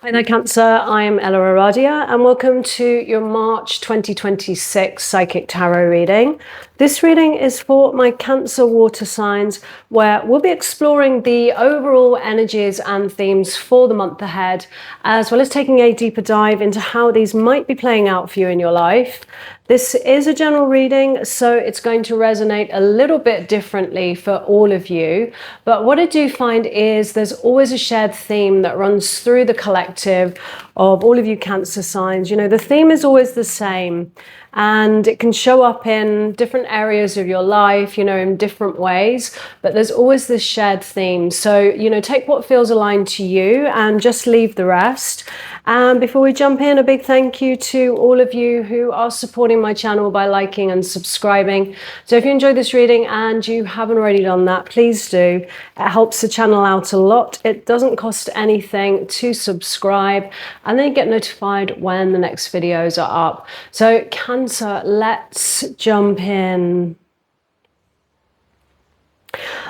Hi there, Cancer. I am EllaAradia, and welcome to your March 2026 Psychic Tarot reading. This reading is for my Cancer water signs, where we'll be exploring the overall energies and themes for the month ahead, as well as taking a deeper dive into how these might be playing out for you in your life. This is a general reading, so it's going to resonate a little bit differently for all of you. But what I do find is there's always a shared theme that runs through the collective of all of you Cancer signs. You know, the theme is always the same, and it can show up in different areas of your life, you know, in different ways, but there's always this shared theme. So, you know, take what feels aligned to you and just leave the rest. And before we jump in, a big thank you to all of you who are supporting my channel by liking and subscribing. So if you enjoyed this reading and you haven't already done that, please do. It helps the channel out a lot. It doesn't cost anything to subscribe, and then you get notified when the next videos are up. So Cancer, let's jump in.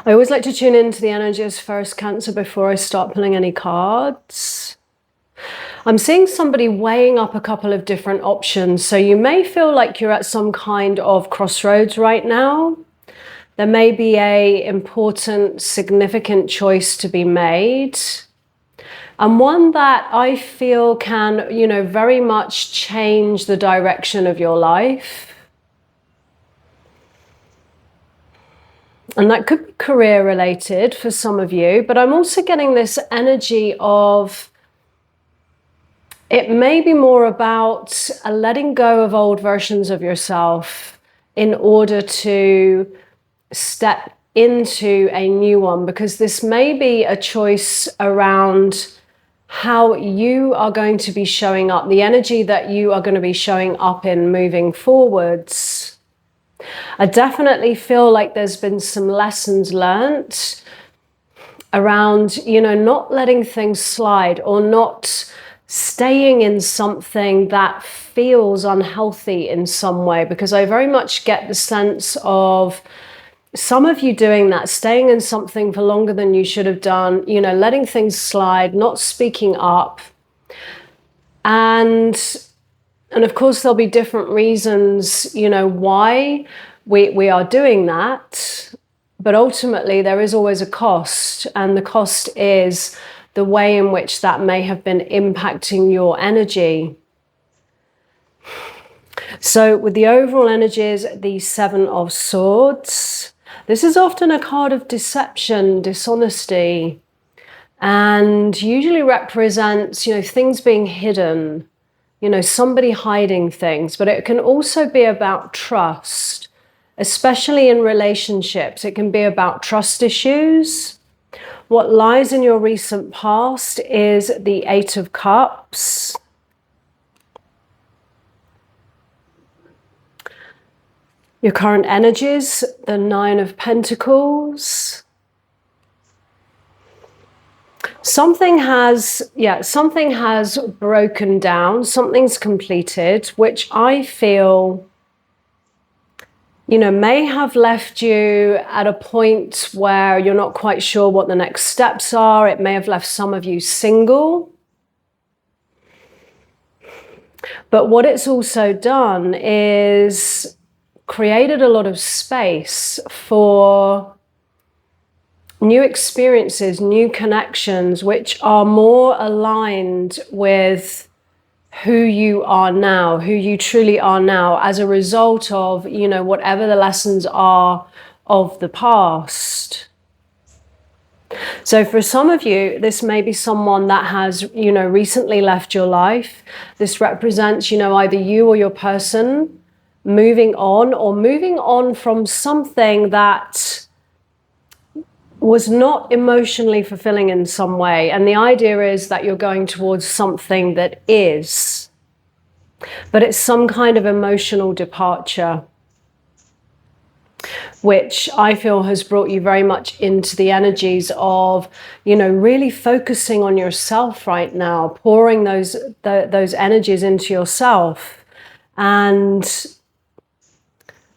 I always like to tune into the energies first, Cancer, before I start pulling any cards. I'm seeing somebody weighing up a couple of different options. So you may feel like you're at some kind of crossroads right now. There may be an important, significant choice to be made. And one that I feel can, you know, very much change the direction of your life. And that could be career related for some of you, but I'm also getting this energy of it may be more about letting go of old versions of yourself in order to step into a new one, because this may be a choice around how you are going to be showing up, the energy that you are going to be showing up in moving forwards. I definitely feel like there's been some lessons learnt around, you know, not letting things slide or not staying in something that feels unhealthy in some way, because I very much get the sense of some of you doing that, staying in something for longer than you should have done, you know, letting things slide, not speaking up. And of course, there'll be different reasons, you know, why we are doing that. But ultimately, there is always a cost, and the cost is the way in which that may have been impacting your energy. So with the overall energies, the Seven of Swords, this is often a card of deception, dishonesty, and usually represents, you know, things being hidden, you know, somebody hiding things. But it can also be about trust, especially in relationships. It can be about trust issues. What lies in your recent past is the Eight of Cups. Your current energies, the Nine of Pentacles. Something has broken down, something's completed, which I feel, you know, may have left you at a point where you're not quite sure what the next steps are. It may have left some of you single. But what it's also done is created a lot of space for new experiences, new connections, which are more aligned with who you are now, who you truly are now, as a result of, you know, whatever the lessons are of the past. So for some of you, this may be someone that has, you know, recently left your life. This represents, you know, either you or your person moving on, or moving on from something that was not emotionally fulfilling in some way. And the idea is that you're going towards something that is, but it's some kind of emotional departure, which I feel has brought you very much into the energies of, you know, really focusing on yourself right now, pouring those energies into yourself, and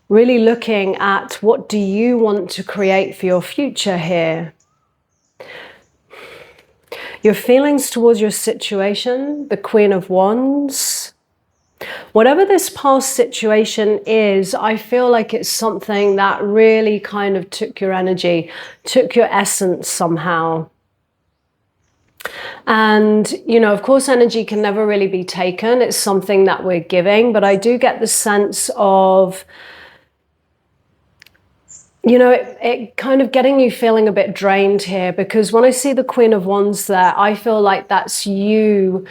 really looking at what do you want to create for your future here. Your feelings towards your situation, the Queen of Wands. Whatever this past situation is, I feel like it's something that really kind of took your energy, took your essence somehow. And, you know, of course, energy can never really be taken. It's something that we're giving, but I do get the sense of, you know, it kind of getting you feeling a bit drained here, because when I see the Queen of Wands there, I feel like that's you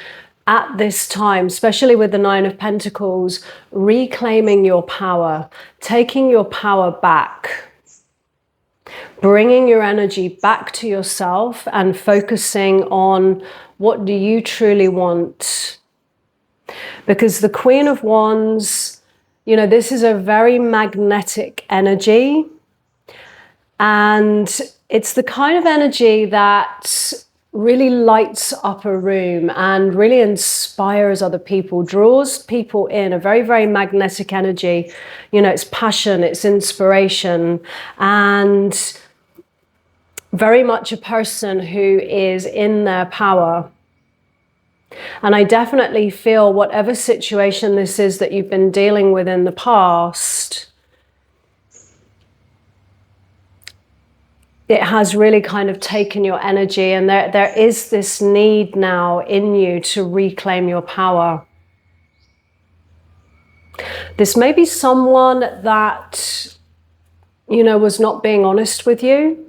at this time, especially with the Nine of Pentacles, reclaiming your power, taking your power back, bringing your energy back to yourself and focusing on what do you truly want. Because the Queen of Wands, you know, this is a very magnetic energy. And it's the kind of energy that really lights up a room and really inspires other people, draws people in, a very, very magnetic energy. You know, it's passion, it's inspiration, and very much a person who is in their power. And I definitely feel whatever situation this is that you've been dealing with in the past, it has really kind of taken your energy, and there is this need now in you to reclaim your power. This may be someone that, you know, was not being honest with you.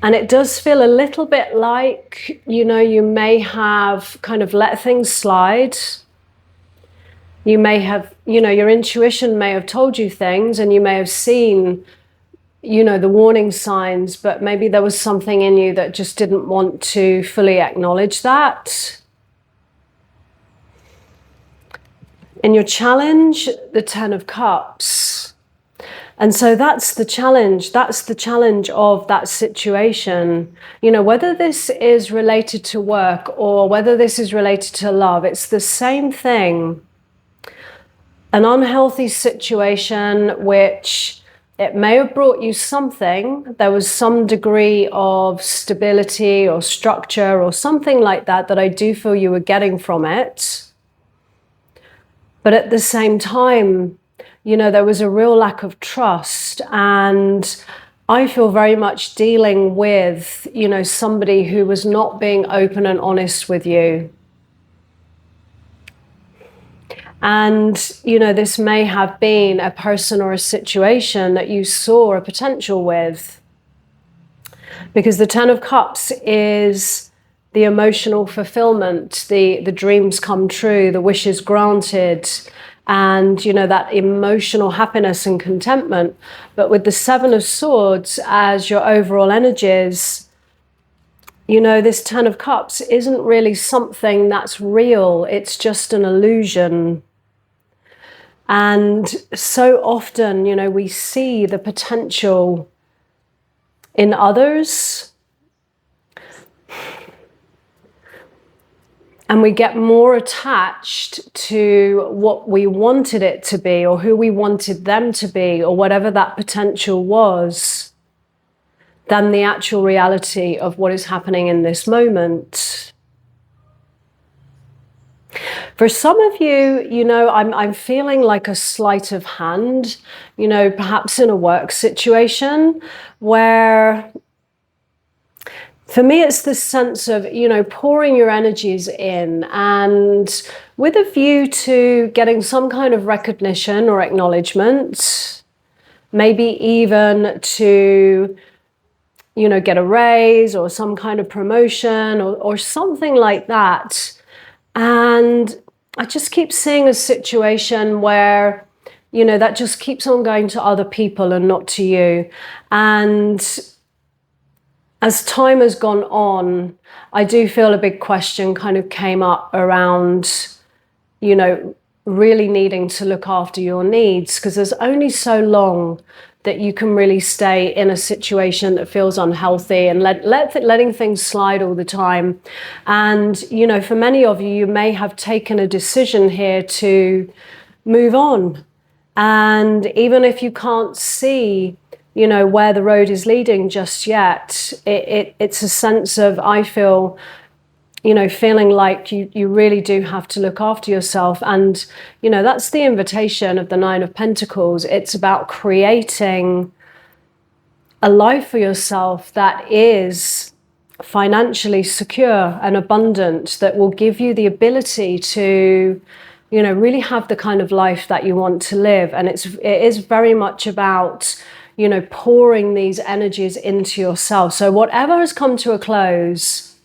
And it does feel a little bit like, you know, you may have kind of let things slide. You may have, you know, your intuition may have told you things and you may have seen, you know, the warning signs, but maybe there was something in you that just didn't want to fully acknowledge that. In your challenge, the Ten of Cups. And so that's the challenge. That's the challenge of that situation. You know, whether this is related to work or whether this is related to love, it's the same thing. An unhealthy situation which it may have brought you something. There was some degree of stability or structure or something like that that I do feel you were getting from it. But at the same time, you know, there was a real lack of trust, and I feel very much dealing with, you know, somebody who was not being open and honest with you. And, you know, this may have been a person or a situation that you saw a potential with. Because the Ten of Cups is the emotional fulfillment, the dreams come true, the wishes granted, and, you know, that emotional happiness and contentment. But with the Seven of Swords as your overall energies, you know, this Ten of Cups isn't really something that's real. It's just an illusion. And so often, you know, we see the potential in others, and we get more attached to what we wanted it to be or who we wanted them to be or whatever that potential was than the actual reality of what is happening in this moment. For some of you, you know, I'm feeling like a sleight of hand, you know, perhaps in a work situation where, for me, it's this sense of, you know, pouring your energies in and with a view to getting some kind of recognition or acknowledgement, maybe even to, you know, get a raise or some kind of promotion or something like that. And I just keep seeing a situation where, you know, that just keeps on going to other people and not to you. And as time has gone on, I do feel a big question kind of came up around, you know, really needing to look after your needs, because there's only so long that you can really stay in a situation that feels unhealthy and letting things slide all the time. And, you know, for many of you, you may have taken a decision here to move on And even if you can't see, where the road is leading just yet, it's a sense of, I feel, feeling like you really do have to look after yourself. And, that's the invitation of the Nine of Pentacles. It's about creating a life for yourself that is financially secure and abundant, that will give you the ability to really have the kind of life that you want to live. And it is very much about, pouring these energies into yourself. So whatever has come to a close,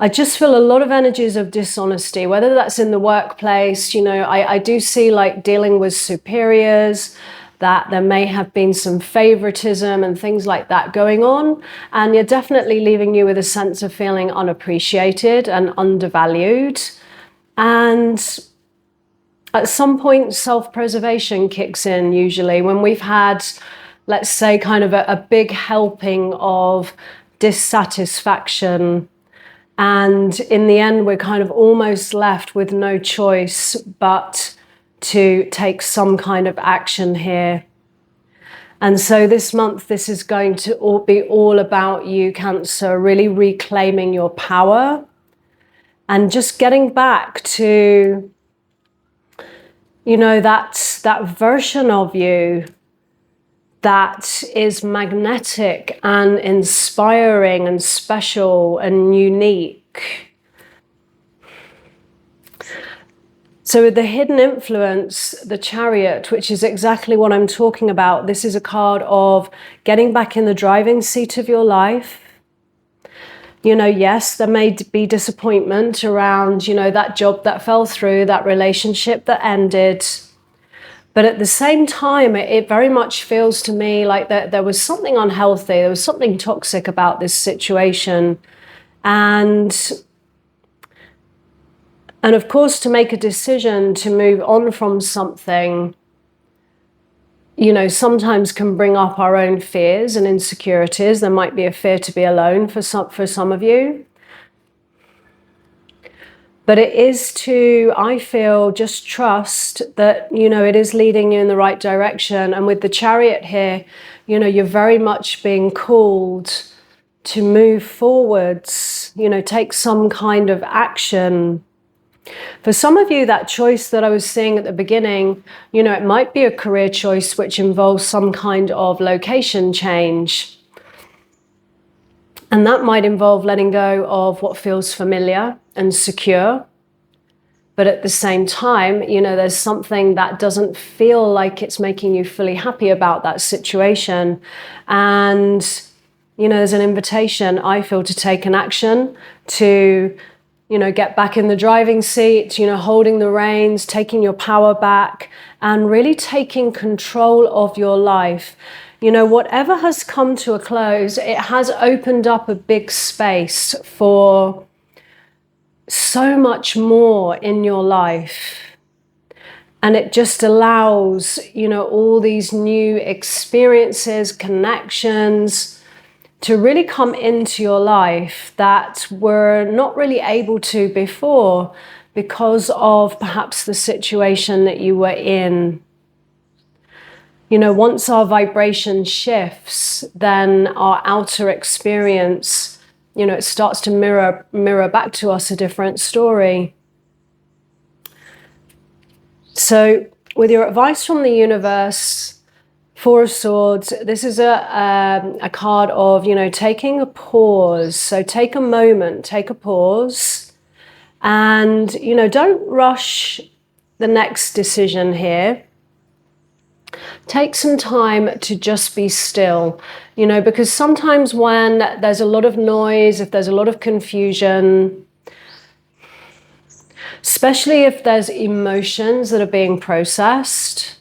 I just feel a lot of energies of dishonesty, whether that's in the workplace. I do see like dealing with superiors, that there may have been some favoritism and things like that going on. And you're definitely leaving you with a sense of feeling unappreciated and undervalued. And at some point, self-preservation kicks in, usually, when we've had, let's say, kind of a big helping of dissatisfaction. And in the end, we're kind of almost left with no choice but to take some kind of action here. And so this month, this is going to be all about you, Cancer, really reclaiming your power and just getting back to that version of you that is magnetic and inspiring and special and unique. So with the hidden influence, the Chariot, which is exactly what I'm talking about, this is a card of getting back in the driving seat of your life. Yes, there may be disappointment around, that job that fell through, that relationship that ended. But at the same time, it very much feels to me like that there was something unhealthy, there was something toxic about this situation. And of course, to make a decision to move on from something, sometimes can bring up our own fears and insecurities. There might be a fear to be alone for some of you. But it is to, I feel, just trust that, it is leading you in the right direction. And with the Chariot here, you're very much being called to move forwards, take some kind of action. For some of you, that choice that I was seeing at the beginning, it might be a career choice which involves some kind of location change. And that might involve letting go of what feels familiar and secure. But at the same time, there's something that doesn't feel like it's making you fully happy about that situation. And, there's an invitation, I feel, to take an action, to get back in the driving seat, holding the reins, taking your power back, and really taking control of your life. Whatever has come to a close, it has opened up a big space for so much more in your life. And it just allows, all these new experiences, connections, to really come into your life that were not really able to before because of perhaps the situation that you were in. Once our vibration shifts, then our outer experience, it starts to mirror back to us a different story. So with your advice from the universe, Four of Swords, this is a card of, taking a pause. So take a moment, take a pause, and, don't rush the next decision here. Take some time to just be still, because sometimes when there's a lot of noise, if there's a lot of confusion, especially if there's emotions that are being processed,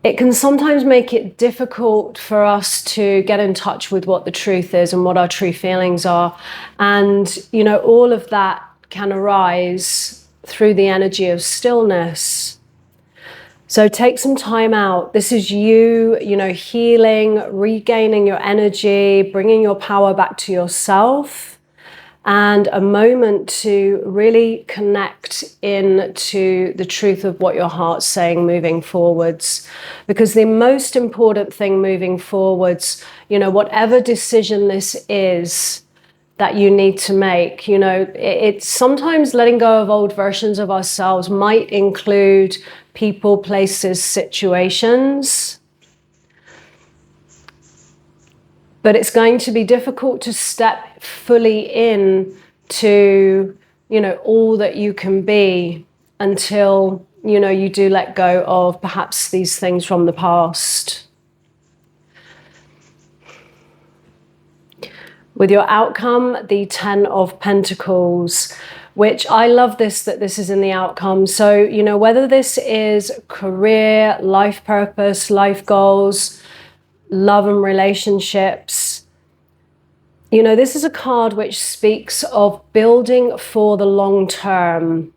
it can sometimes make it difficult for us to get in touch with what the truth is and what our true feelings are. And, all of that can arise through the energy of stillness. So take some time out. This is you, healing, regaining your energy, bringing your power back to yourself. and a moment to really connect into the truth of what your heart's saying moving forwards. Because the most important thing moving forwards, whatever decision this is that you need to make, it's sometimes letting go of old versions of ourselves might include people, places, situations. But it's going to be difficult to step fully in to, all that you can be until, you do let go of perhaps these things from the past. With your outcome, the 10 of Pentacles, which I love that this is in the outcome. So, whether this is career, life purpose, life goals, love and relationships, this is a card which speaks of building for the long term,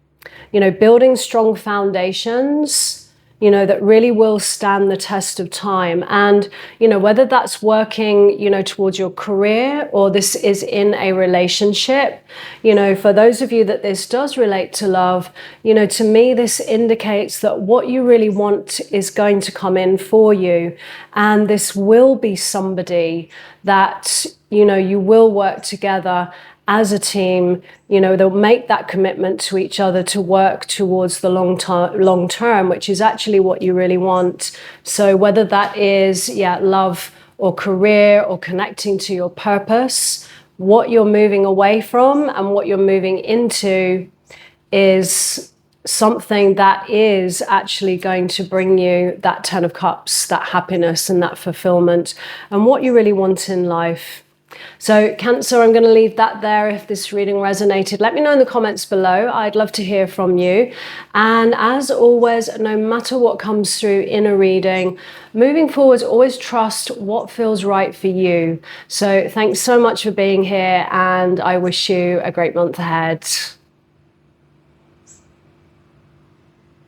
building strong foundations, that really will stand the test of time. And, whether that's working, towards your career or this is in a relationship, for those of you that this does relate to love, to me, this indicates that what you really want is going to come in for you. And this will be somebody that, you will work together as a team, they'll make that commitment to each other to work towards the long term, which is actually what you really want. So whether that is, love or career or connecting to your purpose, what you're moving away from and what you're moving into is something that is actually going to bring you that 10 of Cups, that happiness and that fulfillment and what you really want in life. So Cancer, I'm going to leave that there. If this reading resonated, let me know in the comments below. I'd love to hear from you. And as always, no matter what comes through in a reading, moving forward, always trust what feels right for you. So thanks so much for being here, and I wish you a great month ahead.